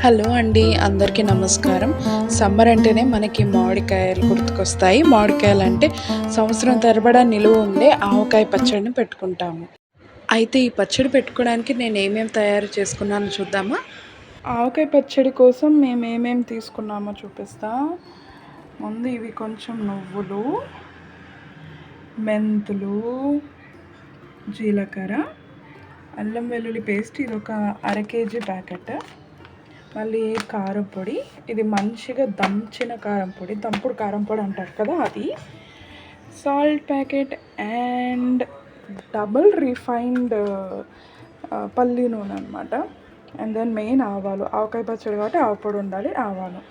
Hello అండి, అందరికీ నమస్కారం. సమ్మర్ అంటేనే మనకి మామిడికాయలు గుర్తుకొస్తాయి. మామిడికాయలు అంటే సంవత్సరం తరబడా నిలువ ఉండే ఆవకాయ పచ్చడిని పెట్టుకుంటాము. అయితే ఈ పచ్చడి పెట్టుకోవడానికి నేను ఏమేమి తయారు చేసుకున్నానో చూద్దామా? ఆవకాయ పచ్చడి కోసం మేము ఏమేమి తీసుకున్నామో చూపిస్తా. ముందు ఇవి కొంచెం నువ్వులు, మెంతులు, జీలకర్ర, అల్లం వెల్లుల్లి పేస్ట్, ఇది ఒక అర కేజీ ప్యాకెట్. మళ్ళీ కారం పొడి, ఇది మంచిగా దంచిన కారం పొడి, దంపుడు కారం పొడి అంటారు కదా అది. Salt packet and double refined పల్లి నూనె అనమాట. అండ్ దెన్ మెయిన్ ఆవాలు, ఆవకాయ పచ్చడి కాబట్టి ఆవ పొడి ఉండాలి, ఆవాలు.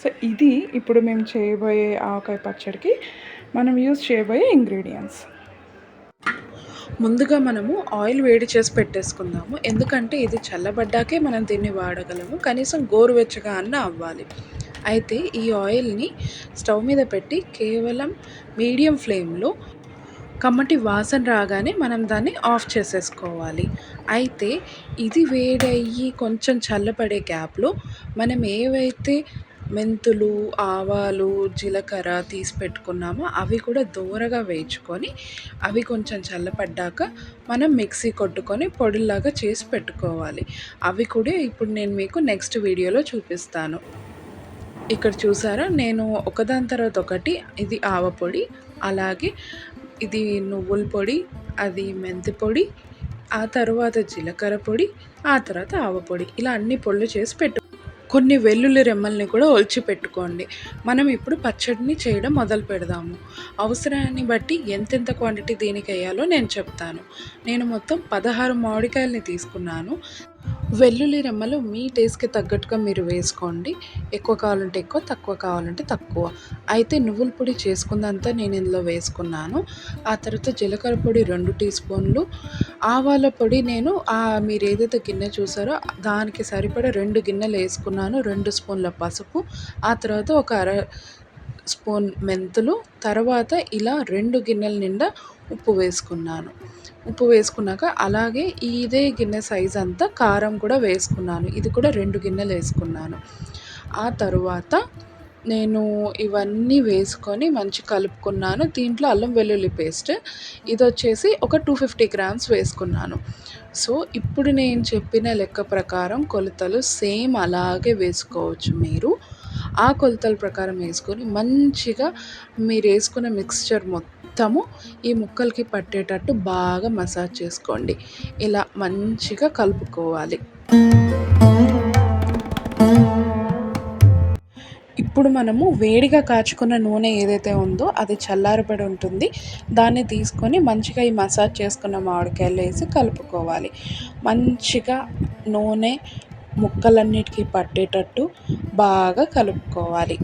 సో ఇది ఇప్పుడు మేము చేయబోయే ఆవకాయ పచ్చడికి మనం యూజ్ చేయబోయే ఇంగ్రీడియంట్స్. ముందుగా మనము ఆయిల్ వేడి చేసి పెట్టేసుకుందాము, ఎందుకంటే ఇది చల్లబడ్డాకే మనం దీన్ని వాడగలము. కనీసం గోరువెచ్చగా అన్న అవ్వాలి. అయితే ఈ ఆయిల్ని స్టవ్ మీద పెట్టి కేవలం మీడియం ఫ్లేమ్లో కమ్మటి వాసన రాగానే మనం దాన్ని ఆఫ్ చేసేసుకోవాలి. అయితే ఇది వేడయ్యి కొంచెం చల్లబడే గ్యాప్లో మనం ఏవైతే మెంతులు, ఆవాలు, జీలకర్ర తీసి పెట్టుకున్నామో అవి కూడా దోరగా వేయించుకొని అవి కొంచెం చల్లపడ్డాక మనం మిక్సీ కొట్టుకొని పొడిలాగా చేసి పెట్టుకోవాలి. అవి కూడా ఇప్పుడు నేను మీకు నెక్స్ట్ వీడియోలో చూపిస్తాను. ఇక్కడ చూసారా, నేను ఒకదాని తర్వాత ఒకటి, ఇది ఆవ పొడి, అలాగే ఇది నువ్వుల పొడి, అది మెంతి పొడి, ఆ తర్వాత జీలకర్ర పొడి, ఆ తర్వాత ఆవ పొడి, ఇలా అన్ని పొడులు చేసి కొన్ని వెల్లుల్లి రెమ్మల్ని కూడా ఒలిచి పెట్టుకోండి. మనం ఇప్పుడు పచ్చడిని చేయడం మొదలు పెడదాము. అవసరాన్ని బట్టి ఎంతెంత క్వాంటిటీ దీనికి వేయాలో నేను చెప్తాను. నేను మొత్తం 16 మామిడికాయలని తీసుకున్నాను. వెల్లుల్లి రెమ్మలు మీ టేస్ట్కి తగ్గట్టుగా మీరు వేసుకోండి. ఎక్కువ కావాలంటే ఎక్కువ, తక్కువ కావాలంటే తక్కువ. అయితే నువ్వుల పొడి చేసుకుందంతా నేను ఇందులో వేసుకున్నాను. ఆ తర్వాత జీలకర్ర పొడి 2 టీ స్పూన్లు, ఆవాల పొడి నేను మీరు ఏదైతే గిన్నె చూసారో దానికి సరిపడా 2 గిన్నెలు వేసుకున్నాను. 2 స్పూన్ల పసుపు, ఆ తర్వాత ఒక అర స్పూన్ మెంతులు, తర్వాత ఇలా 2 గిన్నెల నిండా ఉప్పు వేసుకున్నాను. ఉప్పు వేసుకున్నాక అలాగే ఇదే గిన్నె సైజ్ అంతా కారం కూడా వేసుకున్నాను. ఇది కూడా 2 గిన్నెలు వేసుకున్నాను. ఆ తరువాత నేను ఇవన్నీ వేసుకొని మంచి కలుపుకున్నాను. దీంట్లో అల్లం వెల్లుల్లి పేస్ట్, ఇది వచ్చేసి ఒక 250 గ్రామ్స్ వేసుకున్నాను. సో ఇప్పుడు నేను చెప్పిన లెక్క ప్రకారం కొలతలు సేమ్ అలాగే వేసుకోవచ్చు మీరు. ఆ కొలతల ప్రకారం వేసుకొని మంచిగా మీరు వేసుకున్న మిక్స్చర్ మొత్తము ఈ ముక్కలకి పట్టేటట్టు బాగా మసాజ్ చేసుకోండి. ఇలా మంచిగా కలుపుకోవాలి. ఇప్పుడు మనము వేడిగా కాచుకున్న నూనె ఏదైతే ఉందో అది చల్లారబడి ఉంటుంది. దాన్ని తీసుకొని మంచిగా ఈ మసాజ్ చేసుకున్న మామిడికాయలు వేసి కలుపుకోవాలి. మంచిగా నూనె ముక్కలన్నిటికీ పట్టేటట్టు బాగా కలుపుకోవాలి.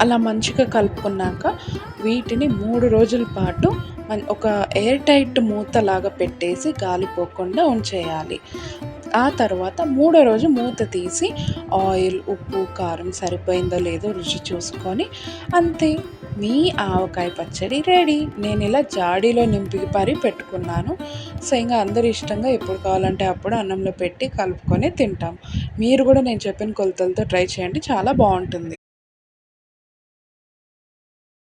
అలా మంచిగా కలుపుకున్నాక వీటిని 3 రోజుల పాటు ఒక ఎయిర్ టైట్ మూతలాగా పెట్టేసి గాలిపోకుండా ఉంచేయాలి. ఆ తర్వాత 3వ రోజు మూత తీసి ఆయిల్, ఉప్పు, కారం సరిపోయిందో లేదో రుచి చూసుకొని అంతే, మీ ఆవకాయ పచ్చడి రెడీ. నేను ఇలా జాడీలో నింపి పెట్టుకున్నాను. సో ఇంకా అందరు ఇష్టంగా ఎప్పుడు కావాలంటే అప్పుడు అన్నంలో పెట్టి కలుపుకొని తింటాం. మీరు కూడా నేను చెప్పిన కొలతలతో ట్రై చేయండి, చాలా బాగుంటుంది.